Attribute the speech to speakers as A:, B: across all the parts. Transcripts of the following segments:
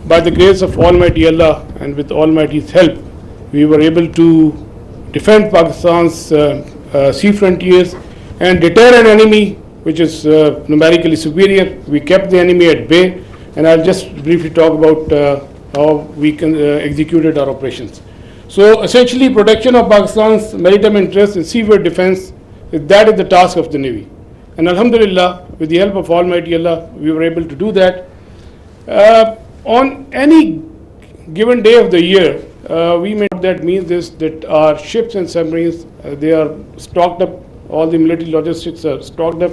A: by the grace of Almighty Allah and with Almighty's help, we were able to defend Pakistan's sea frontiers and deter an enemy which is numerically superior. We kept the enemy at bay, and I'll just briefly talk about how we executed our operations. So essentially, protection of Pakistan's maritime interests and seaboard defense, that is the task of the Navy. And Alhamdulillah, with the help of Almighty Allah, we were able to do that. On any given day of the year, we made that means this, that our ships and submarines, they are stocked up, all the military logistics are stocked up.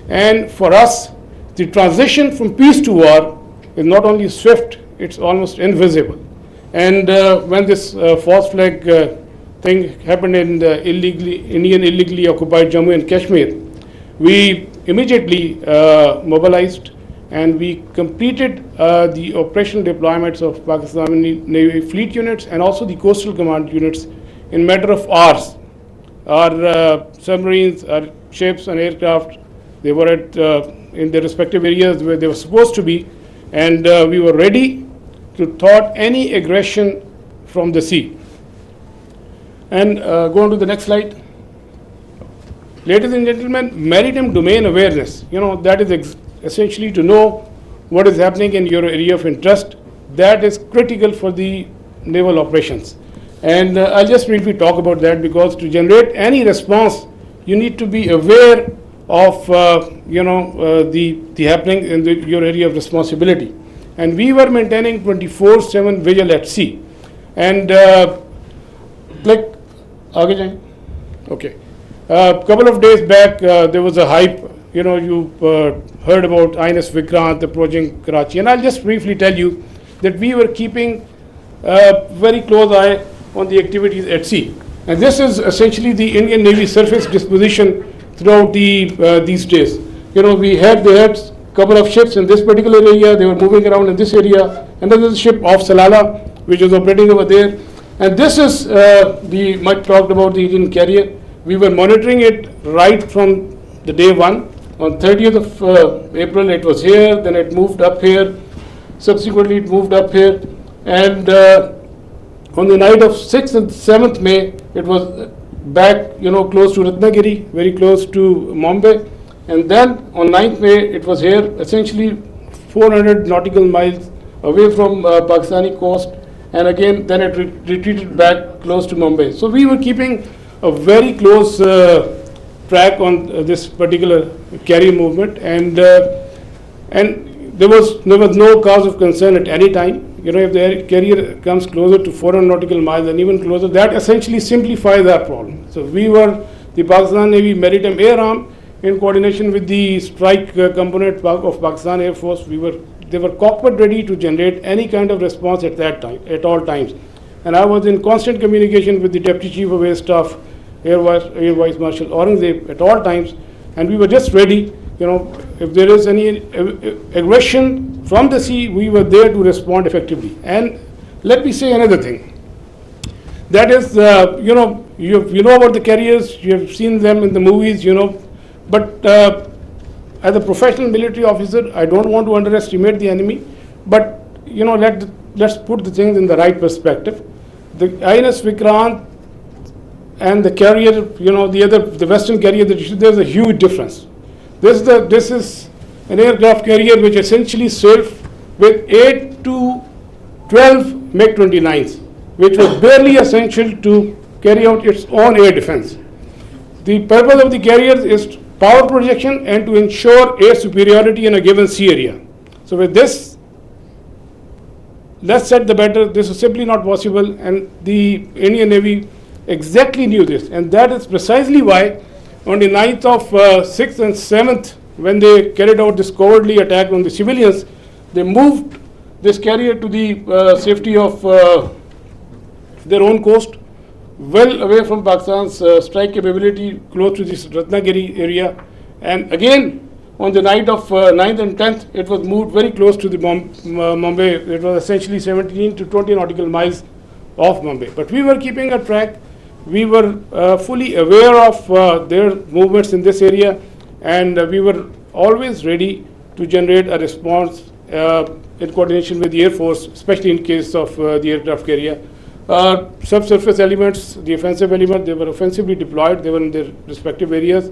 A: And for us, the transition from peace to war is not only swift, it's almost invisible. And when this false flag thing happened in the Indian illegally occupied Jammu and Kashmir, we immediately mobilized and we completed the operational deployments of Pakistani Navy fleet units and also the coastal command units in matter of hours. Our submarines, our ships and aircraft, they were at in their respective areas where they were supposed to be, and we were ready to thwart any aggression from the sea. And go on to the next slide. Ladies and gentlemen, maritime domain awareness, that is essentially to know what is happening in your area of interest. That is critical for the naval operations. And I'll just briefly talk about that, because to generate any response, you need to be aware of the happening in your area of responsibility. And we were maintaining 24/7 vigil at sea. And okay. A couple of days back, there was a hype. You heard about INS Vikrant approaching Karachi, and I'll just briefly tell you that we were keeping a very close eye on the activities at sea. And this is essentially the Indian Navy surface disposition throughout these days. They had a couple of ships in this particular area. They were moving around in this area, and then there's a ship off Salala, which was operating over there. And this is the much talked about the Indian carrier. We were monitoring it right from the day one. On 30th of April, it was here, then it moved up here. Subsequently, it moved up here. And on the night of 6th and 7th May, it was back, close to Ratnagiri, very close to Mumbai. And then on 9th May, it was here, essentially 400 nautical miles away from Pakistani coast. And again, then it retreated back close to Mumbai. So we were keeping a very close track on this particular carrier movement, and there was no cause of concern at any time. If the carrier comes closer to 400 nautical miles and even closer, that essentially simplifies our problem. So we were the Pakistan Navy Maritime Air Arm, in coordination with the strike component of Pakistan Air Force. They were cockpit ready to generate any kind of response at that time, at all times. And I was in constant communication with the Deputy Chief of Air Staff, Air Vice Marshal Aurangzeb, at all times, and we were just ready. If there is any aggression from the sea, we were there to respond effectively. And let me say another thing. That is, you know about the carriers, you have seen them in the movies, but as a professional military officer, I don't want to underestimate the enemy, but let's put the things in the right perspective. The INS Vikrant and the carrier, the Western carrier, there's a huge difference. This is an aircraft carrier which essentially served with 8 to 12 MiG-29s, which was barely essential to carry out its own air defense. The purpose of the carriers is power projection and to ensure air superiority in a given sea area. So with this, less said the better. This is simply not possible, and the Indian Navy exactly knew this, and that is precisely why on the 9th of 6th and 7th, when they carried out this cowardly attack on the civilians, they moved this carrier to the safety of their own coast, well away from Pakistan's strike capability, close to this Ratnagiri area. And again, on the night of 9th and 10th, it was moved very close to the Mumbai. It was essentially 17 to 20 nautical miles off Mumbai. But we were keeping a track. We were fully aware of their movements in this area, and we were always ready to generate a response in coordination with the Air Force, especially in case of the aircraft carrier. Subsurface elements, the offensive element, they were offensively deployed, they were in their respective areas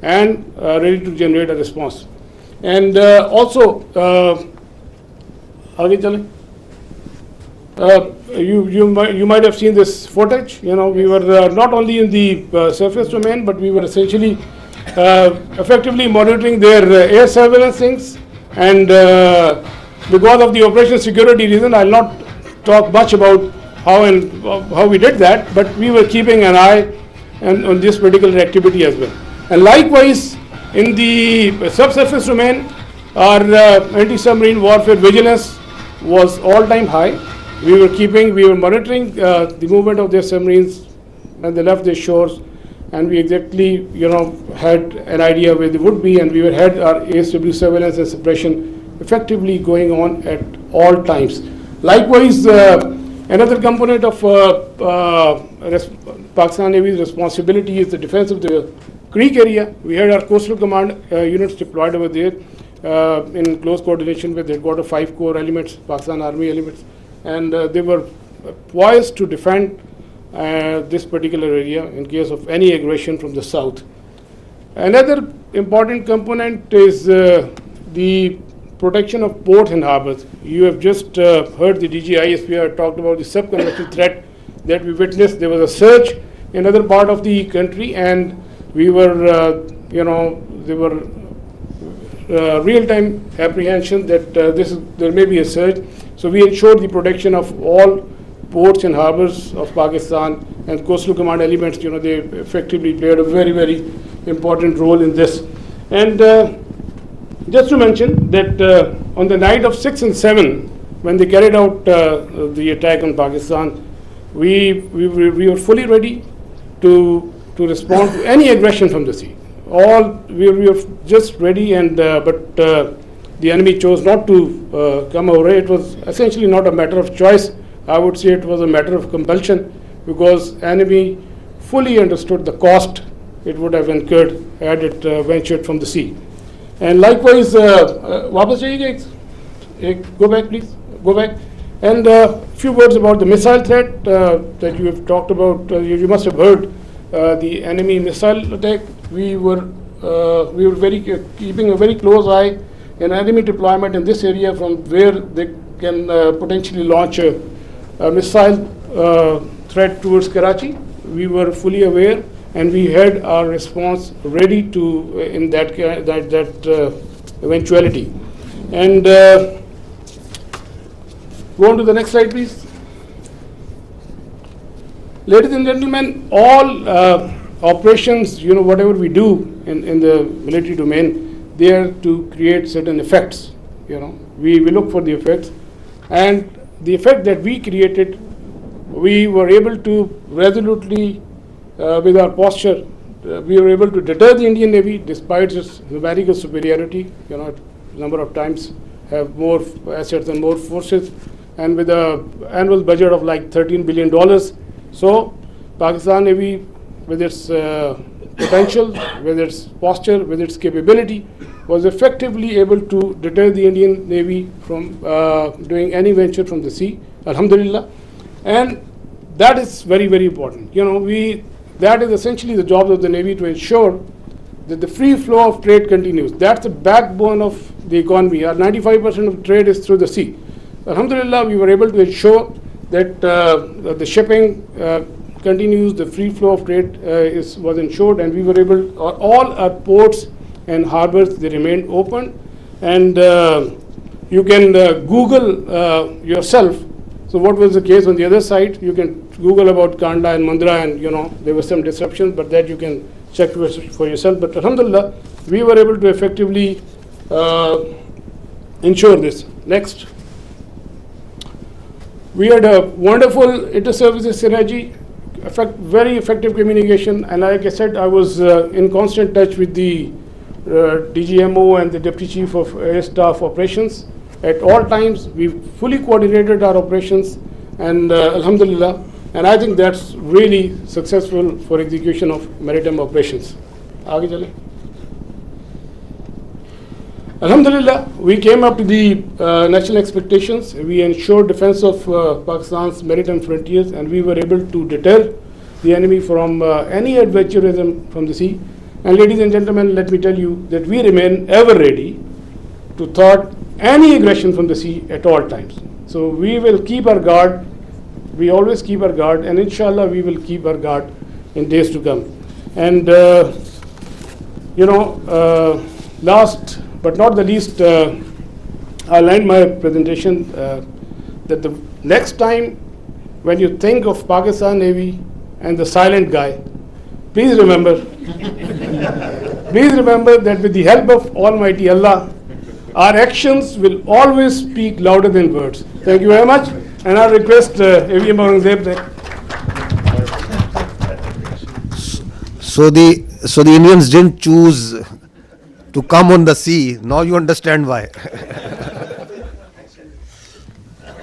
A: and ready to generate a response. And also, you might have seen this footage. You know, we were not only in the surface domain, but we were essentially effectively monitoring their air surveillance things. And because of the operation security reason, I'll not talk much about how we did that, but we were keeping an eye on this particular activity as well. And likewise, in the subsurface domain, our anti-submarine warfare vigilance was all-time high. We were monitoring the movement of their submarines when they left their shores, and we exactly, had an idea where they would be, and we had our ASW surveillance and suppression effectively going on at all times. Likewise, another component of Pakistan Navy's responsibility is the defense of the Creek area. We had our coastal command units deployed over there in close coordination with headquarters 5 core elements, Pakistan Army elements, and they were poised to defend this particular area in case of any aggression from the south. Another important component is the protection of ports and harbors. You have just heard the DG ISPR talked about the subconventional threat that we witnessed. There was a surge in other part of the country, and we were, there were real-time apprehension that there may be a surge. So we ensured the protection of all ports and harbors of Pakistan, and coastal command elements, they effectively played a very, very important role in this. And just to mention that on the night of 6 and 7, when they carried out the attack on Pakistan, we were fully ready to respond to any aggression from the sea. We were just ready, and but the enemy chose not to come over. It was essentially not a matter of choice. I would say it was a matter of compulsion, because enemy fully understood the cost it would have incurred had it ventured from the sea. And likewise, वापस जाइएगा, go back please, go back. And a few words about the missile threat that you have talked about. You must have heard the enemy missile attack. We were keeping a very close eye in enemy deployment in this area, from where they can potentially launch a missile threat towards Karachi. We were fully aware, and we had our response ready to in that eventuality. And go on to the next slide, please. Ladies and gentlemen, all operations, whatever we do in the military domain, they are to create certain effects. We look for the effects, and the effect that we created, we were able to resolutely, with our posture, we were able to deter the Indian Navy despite its numerical superiority. A number of times have more assets and more forces, and with an annual budget of like $13 billion. So Pakistan Navy, with its potential, with its posture, with its capability, was effectively able to deter the Indian Navy from doing any venture from the sea, alhamdulillah. And that is very, very important. That is essentially the job of the Navy, to ensure that the free flow of trade continues. That's the backbone of the economy. Our 95% of trade is through the sea. Alhamdulillah, we were able to ensure that the shipping continues, the free flow of trade was ensured, and we were able, all our ports and harbors, they remained open. And you can Google yourself. So what was the case on the other side? You can Google about Kanda and Mundra, and there was some disruption, but that you can check for yourself. But alhamdulillah, we were able to effectively ensure this. Next. We had a wonderful inter-services synergy, very effective communication, and like I said, I was in constant touch with the DGMO and the Deputy Chief of Air Staff Operations. At all times, we fully coordinated our operations, and alhamdulillah, and I think that's really successful for execution of maritime operations. आगे चले. Alhamdulillah, we came up to the national expectations. We ensured defense of Pakistan's maritime frontiers, and we were able to deter the enemy from any adventurism from the sea. And ladies and gentlemen, let me tell you that we remain ever ready to thwart any aggression from the sea at all times. So we will keep our guard. We always keep our guard, and inshallah we will keep our guard in days to come. And last but not the least, I'll end my presentation that the next time when you think of Pakistan Navy and the silent guy, please remember that with the help of Almighty Allah, our actions will always speak louder than words. Thank you very much, and I request AVM Aurangzeb.
B: So the Indians didn't choose to come on the sea. Now you understand why.